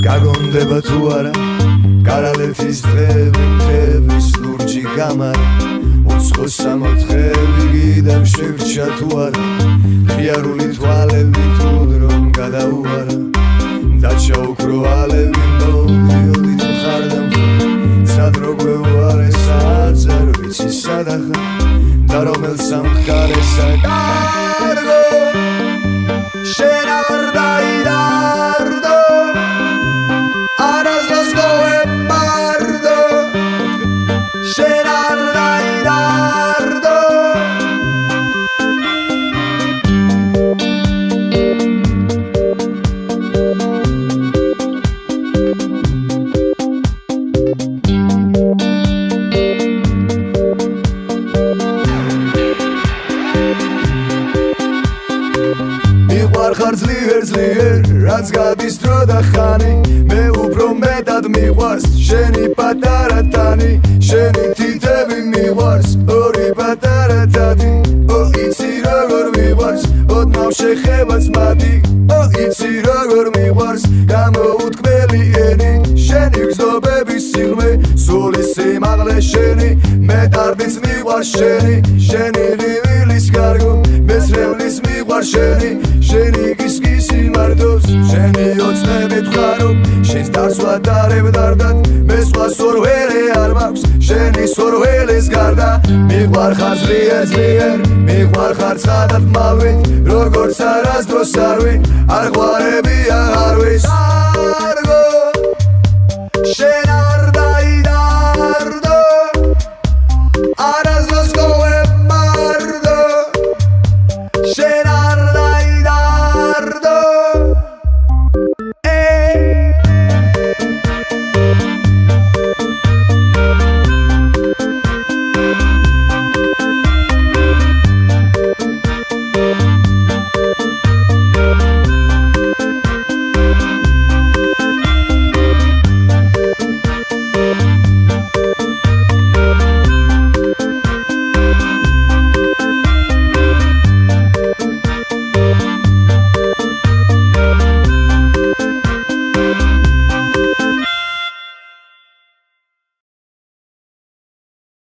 გაგონდება თუ არა კარალეთის დღეების ლურჯი გამარა უცხო სამოთხევი გიდამ შევრჩა თუ არა ხიარული თვალები თუ რომ გადაუარა დაჩაუქრო ალები მოვიოდი თუ ხარდამ სად როგვე უარე საძარ ვიცი სადახა და რომელ სამხარესა კარგო შენ არ დაირარდო Arras lo embardo, Gerard Lairardo. Miqvar zlier, რაც გადის დრო და ხანი მე უფრო მეტად მიყვარს შენი პატარა ტანი შენი თითები მიყვარს ორი პატარა თათი იცი როგორ მიყვარს ოდნავ შეხებაც მადი იცი როგორ მიყვარს გამოუთქმელი ენი შენი გზნობების სიღრმე სული სიმაღლე შენი მეტარდიც მიყვარს შენი რივილის კარგო მესრევლის მიყვარს შენი გისგისი მარტოს შენი ოცნებით ხარო შენს დასვა დარებდარდად მე სხვა სორველი არ მაქვს შენი სორველის გარდა მიყვარხარ ძლიერ მიყვარხარ ცხადად მალვით როგორც არასდროს არ ვინ არ ყვარებია არ ვის არგო შენ